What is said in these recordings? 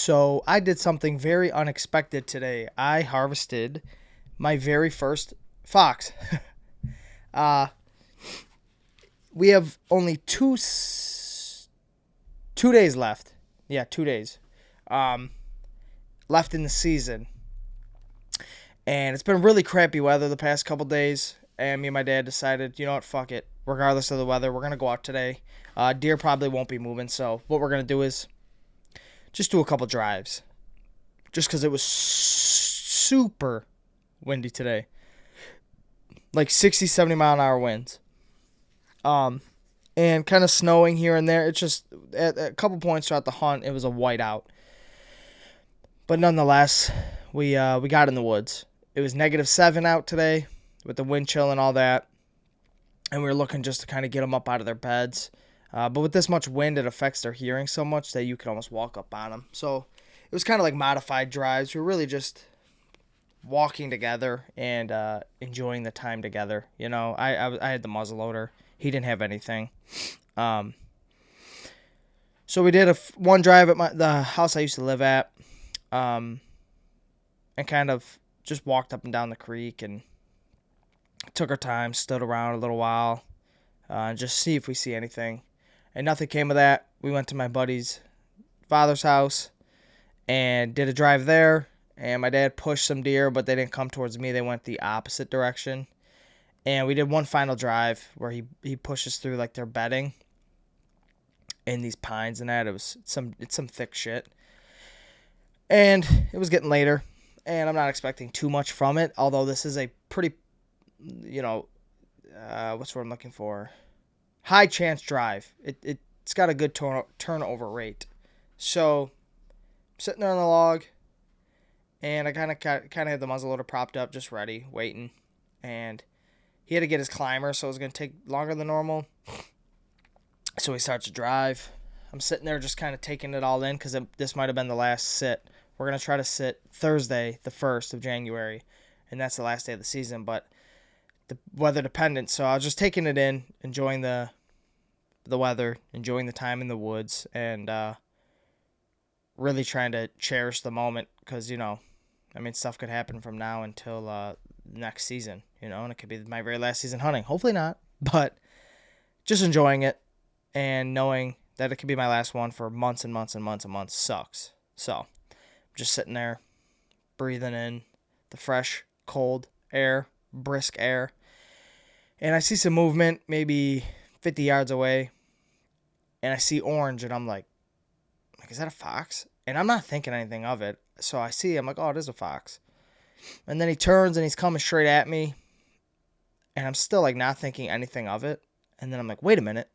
So I did something very unexpected today. I harvested my very first fox. uh, we have only 2 days left. Yeah, 2 days um, left in the season, and it's been really crappy weather the past couple days. And me and my dad decided, you know what, fuck it. Regardless of the weather, we're gonna go out today. Deer probably won't be moving, so what we're gonna do is just do a couple drives. Just because it was super windy today, like 60, 70 mile an hour winds, and kind of snowing here and there. It's just at a couple points throughout the hunt, it was a whiteout. But nonetheless, we got in the woods. It was -7 out today with the wind chill and all that, and we were looking just to kind of get them up out of their beds. But with this much wind, it affects their hearing so much that you can almost walk up on them. So it was kind of like modified drives. We were really just walking together and enjoying the time together. You know, I had the muzzleloader. He didn't have anything. So we did one drive at the house I used to live at, and kind of just walked up and down the creek and took our time, stood around a little while, and just see if we see anything. And nothing came of that. We went to my buddy's father's house and did a drive there. And my dad pushed some deer, but they didn't come towards me. They went the opposite direction. And we did one final drive where he pushes through like their bedding in these pines and that. It's some thick shit. And it was getting later, and I'm not expecting too much from it. Although this is a pretty, what's what I'm looking for? High chance drive. It's got a good turnover rate. So I'm sitting there on the log, and I kind of had the muzzleloader propped up, just ready, waiting. And he had to get his climber, so it was going to take longer than normal. So he starts to drive. I'm sitting there just kind of taking it all in because this might have been the last sit. We're going to try to sit Thursday, the 1st of January, and that's the last day of the season, but the weather dependent. So I was just taking it in, enjoying the weather, enjoying the time in the woods, and really trying to cherish the moment because, stuff could happen from now until next season, and it could be my very last season hunting. Hopefully not, but just enjoying it and knowing that it could be my last one for months and months and months and months sucks. So just sitting there, breathing in the fresh, cold air, brisk air, and I see some movement maybe 50 yards away, and I see orange, and I'm like, is that a fox? And I'm not thinking anything of it. So I see, I'm like, oh, it is a fox. And then he turns, and he's coming straight at me, and I'm still, like, not thinking anything of it. And then I'm like, wait a minute.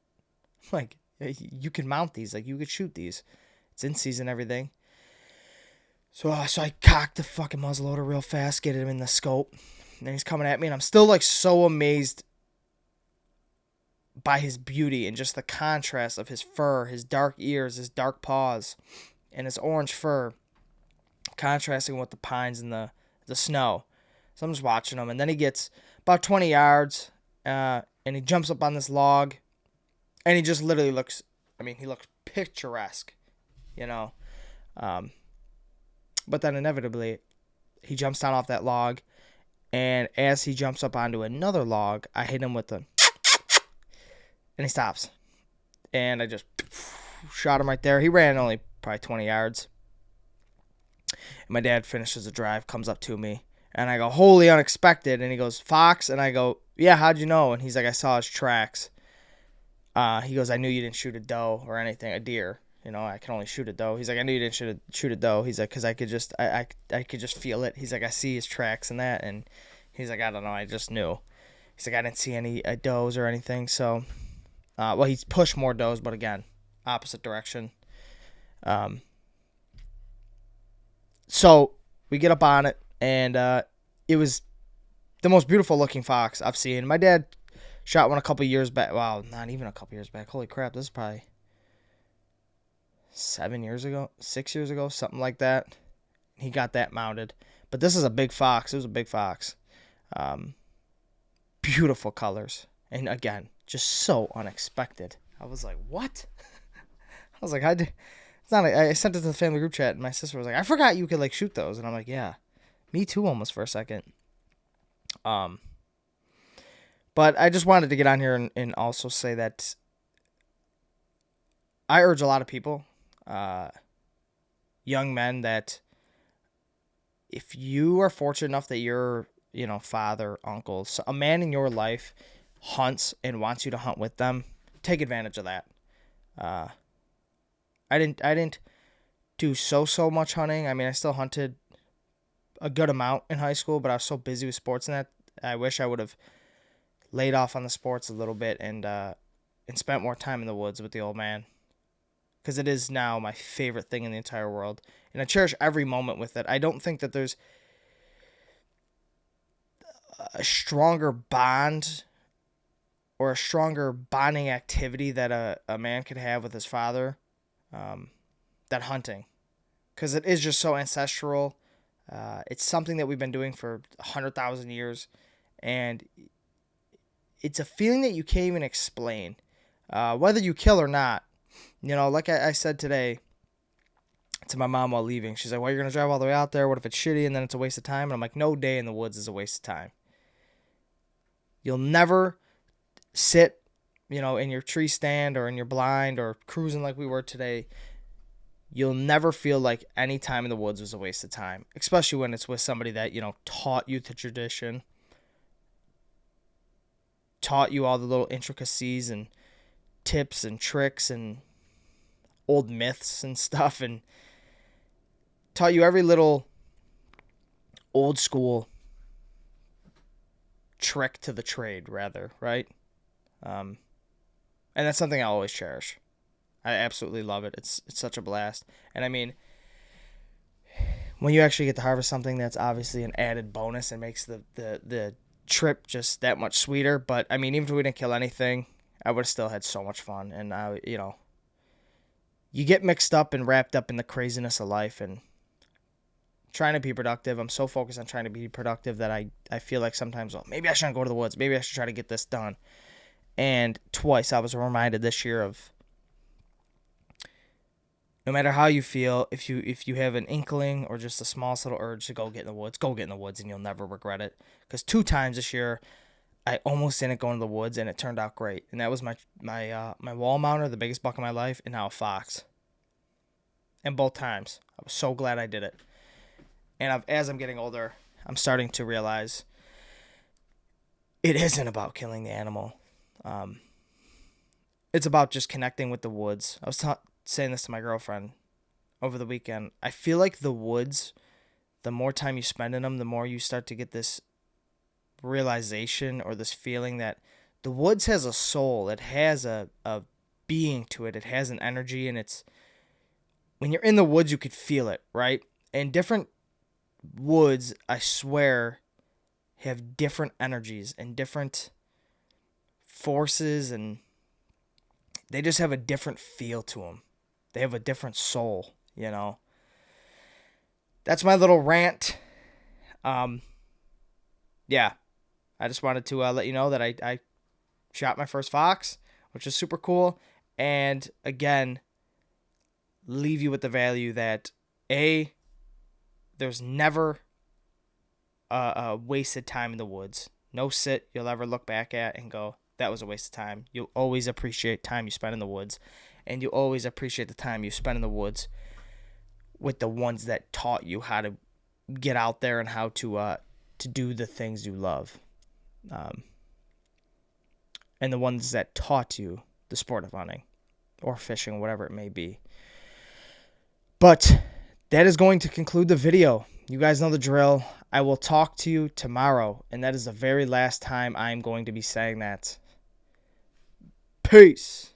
Like, you can mount these. Like, you could shoot these. It's in season, everything. So I cocked the fucking muzzleloader real fast, get him in the scope. And then he's coming at me, and I'm still, like, so amazed by his beauty and just the contrast of his fur, his dark ears, his dark paws, and his orange fur, contrasting with the pines and the snow. So I'm just watching him, and then he gets about 20 yards, and he jumps up on this log, and he just literally looks, he looks picturesque, but then inevitably, he jumps down off that log, and as he jumps up onto another log, I hit him with the, and he stops, and I just shot him right there. He ran only probably 20 yards, and my dad finishes the drive, comes up to me, and I go, wholly unexpected, and he goes, fox, and I go, yeah, how'd you know? And he's like, I saw his tracks. He goes, I knew you didn't shoot a doe or anything, a deer. I can only shoot a doe. He's like, I knew you didn't shoot a doe. He's like, because I could just, I could just feel it. He's like, I see his tracks and that, and he's like, I don't know, I just knew. He's like, I didn't see any does or anything, so, he's pushed more does, but again, opposite direction. So we get up on it, and it was the most beautiful looking fox I've seen. My dad shot one a couple years back. Wow, not even a couple years back. Holy crap, this is probably 6 years ago, something like that. He got that mounted. But this is a big fox. It was a big fox. Beautiful colors. And again, just so unexpected. I was like, what? I was like, It's not. I sent it to the family group chat, and my sister was like, "I forgot you could like shoot those," and I'm like, "Yeah, me too, almost for a second." Um, but I just wanted to get on here and also say that I urge a lot of people, uh, young men, that if you are fortunate enough that your father, uncle, so a man in your life hunts and wants you to hunt with them, take advantage of that. Uh, I didn't do so much hunting. I mean, I still hunted a good amount in high school, but I was so busy with sports and that I wish I would have laid off on the sports a little bit and spent more time in the woods with the old man, because it is now my favorite thing in the entire world, and I cherish every moment with it. I don't think that there's a stronger bond or a stronger bonding activity that a man could have with his father um, than hunting, because it is just so ancestral. It's something that we've been doing for 100,000 years, and it's a feeling that you can't even explain. Whether you kill or not, like I said today to my mom while leaving, she's like, "Well, you're gonna drive all the way out there. What if it's shitty and then it's a waste of time?" And I'm like, "No day in the woods is a waste of time. You'll never sit, in your tree stand or in your blind or cruising like we were today. You'll never feel like any time in the woods was a waste of time, especially when it's with somebody that, taught you the tradition, taught you all the little intricacies and tips and tricks and old myths and stuff, and taught you every little old school trick to the trade, rather, right? And that's something I always cherish. I absolutely love it. It's such a blast. And I mean, when you actually get to harvest something, that's obviously an added bonus and makes the trip just that much sweeter. But I mean, even if we didn't kill anything, I would have still had so much fun. And you get mixed up and wrapped up in the craziness of life and trying to be productive. I'm so focused on trying to be productive that I feel like sometimes, well, maybe I shouldn't go to the woods. Maybe I should try to get this done. And twice I was reminded this year of, no matter how you feel, if you have an inkling or just the smallest little urge to go get in the woods, go get in the woods and you'll never regret it. Because 2 times this year, I almost didn't go into the woods and it turned out great. And that was my wall mounter, the biggest buck of my life, and now a fox. And both times, I was so glad I did it. And as I'm getting older, I'm starting to realize it isn't about killing the animal. It's about just connecting with the woods. I was saying this to my girlfriend over the weekend. I feel like the woods, the more time you spend in them, the more you start to get this realization or this feeling that the woods has a soul. It has a being to it. It has an energy, and it's, when you're in the woods, you could feel it, right? And different woods, I swear, have different energies and different forces, and they just have a different feel to them. They have a different soul, That's my little rant. Yeah, I just wanted to let you know that I shot my first fox, which is super cool. And again, leave you with the value that there's never a wasted time in the woods. No sit you'll ever look back at and go, that was a waste of time. You'll always appreciate time you spend in the woods, and you always appreciate the time you spend in the woods with the ones that taught you how to get out there and how to do the things you love, and the ones that taught you the sport of hunting or fishing, whatever it may be. But that is going to conclude the video. You guys know the drill. I will talk to you tomorrow, and that is the very last time I'm going to be saying that. Peace.